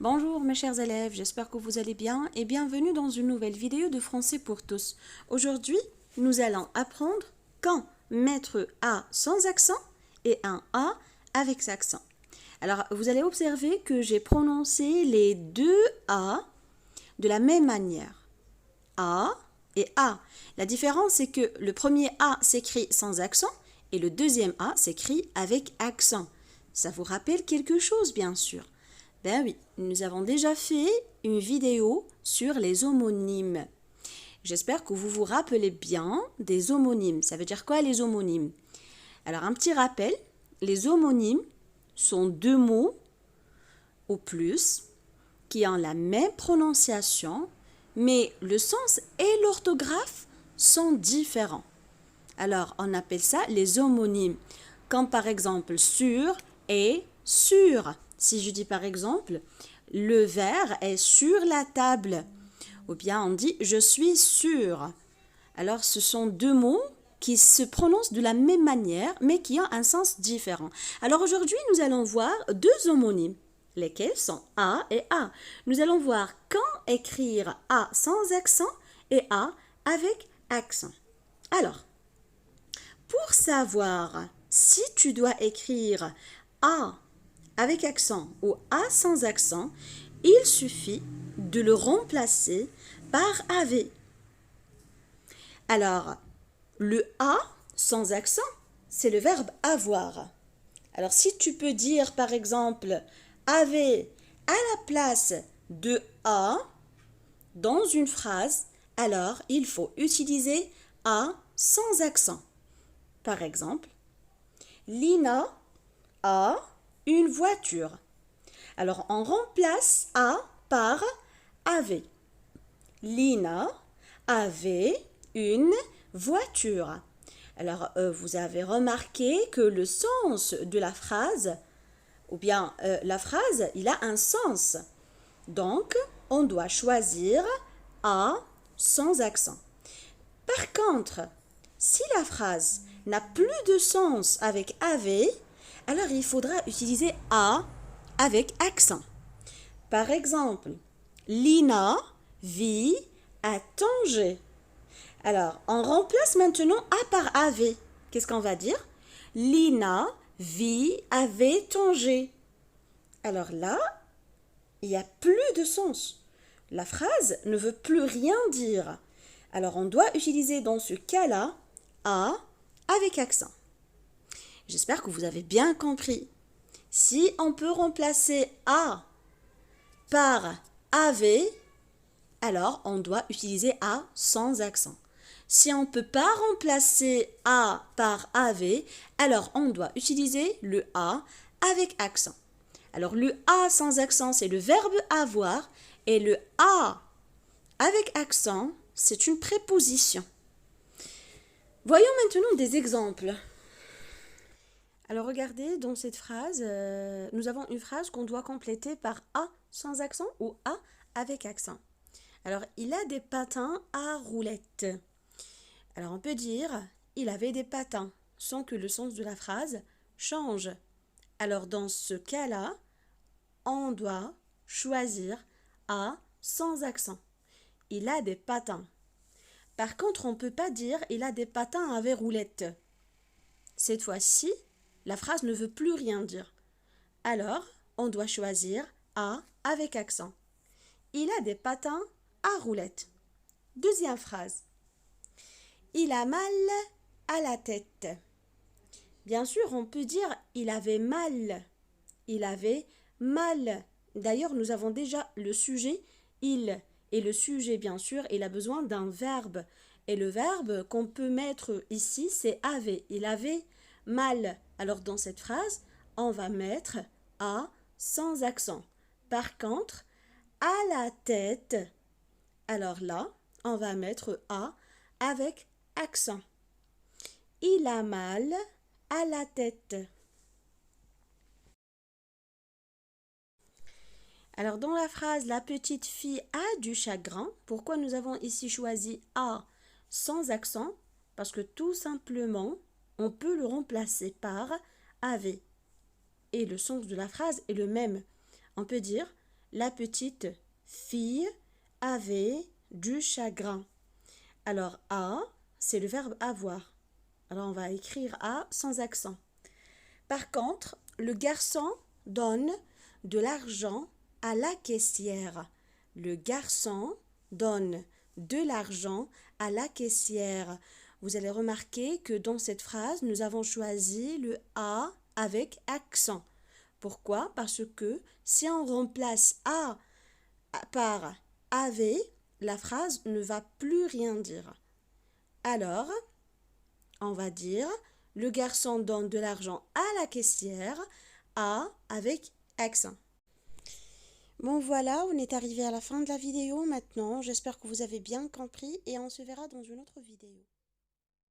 Bonjour mes chers élèves, j'espère que vous allez bien et bienvenue dans une nouvelle vidéo de Français pour tous. Aujourd'hui, nous allons apprendre quand mettre A sans accent et un A avec accent. Alors, vous allez observer que j'ai prononcé les deux A de la même manière. A et A. La différence, c'est que le premier A s'écrit sans accent et le deuxième A s'écrit avec accent. Ça vous rappelle quelque chose, bien sûr. Ben oui, nous avons déjà fait une vidéo sur les homonymes. J'espère que vous vous rappelez bien des homonymes. Ça veut dire quoi les homonymes? Alors un petit rappel, les homonymes sont deux mots au plus qui ont la même prononciation, mais le sens et l'orthographe sont différents. Alors on appelle ça les homonymes, comme par exemple sur et sur. Si je dis par exemple, le verre est sur la table, ou bien on dit je suis sûr. Alors ce sont deux mots qui se prononcent de la même manière, mais qui ont un sens différent. Alors aujourd'hui, nous allons voir deux homonymes, lesquels sont A et A. Nous allons voir quand écrire A sans accent et A avec accent. Alors, pour savoir si tu dois écrire A avec accent ou A sans accent, il suffit de le remplacer par AV. Alors, le A sans accent, c'est le verbe avoir. Alors, si tu peux dire par exemple AV à la place de A dans une phrase, alors il faut utiliser A sans accent. Par exemple, Lina a une voiture. Alors, on remplace A par avait. Lina avait une voiture. Alors, vous avez remarqué que le sens de la phrase, ou bien la phrase, il a un sens. Donc, on doit choisir A sans accent. Par contre, si la phrase n'a plus de sens avec avait, alors il faudra utiliser A avec accent. Par exemple, Lina vit à Tanger. Alors, on remplace maintenant A par avait. Qu'est-ce qu'on va dire? Lina vit à Tanger. Alors là, il n'y a plus de sens. La phrase ne veut plus rien dire. Alors, on doit utiliser dans ce cas-là A avec accent. J'espère que vous avez bien compris. Si on peut remplacer A par avait, alors on doit utiliser A sans accent. Si on ne peut pas remplacer A par avait, alors on doit utiliser le A avec accent. Alors le A sans accent, c'est le verbe avoir et le A avec accent, c'est une préposition. Voyons maintenant des exemples. Alors regardez, dans cette phrase, nous avons une phrase qu'on doit compléter par A sans accent ou A avec accent. Alors, il a des patins à roulettes. Alors, on peut dire, il avait des patins, sans que le sens de la phrase change. Alors, dans ce cas-là, on doit choisir A sans accent. Il a des patins. Par contre, on ne peut pas dire, il a des patins avec roulettes. Cette fois-ci, la phrase ne veut plus rien dire. Alors, on doit choisir A avec accent. Il a des patins à roulettes. Deuxième phrase. Il a mal à la tête. Bien sûr, on peut dire il avait mal. Il avait mal. D'ailleurs, nous avons déjà le sujet il. Et le sujet, bien sûr, il a besoin d'un verbe. Et le verbe qu'on peut mettre ici, c'est avait. Il avait mal. Alors, dans cette phrase, on va mettre A sans accent. Par contre, à la tête, alors là, on va mettre A avec accent. Il a mal à la tête. Alors dans la phrase la petite fille a du chagrin, pourquoi nous avons ici choisi A sans accent? Parce que tout simplement, on peut le remplacer par avait. Et le sens de la phrase est le même. On peut dire la petite fille avait du chagrin. Alors, a, c'est le verbe avoir. Alors, on va écrire a sans accent. Par contre, le garçon donne de l'argent à la caissière. Le garçon donne de l'argent à la caissière. Vous allez remarquer que dans cette phrase, nous avons choisi le a avec accent. Pourquoi? Parce que si on remplace a par avait, la phrase ne va plus rien dire. Alors, on va dire le garçon donne de l'argent à la caissière, a avec accent. Bon voilà, on est arrivé à la fin de la vidéo maintenant. J'espère que vous avez bien compris et on se verra dans une autre vidéo.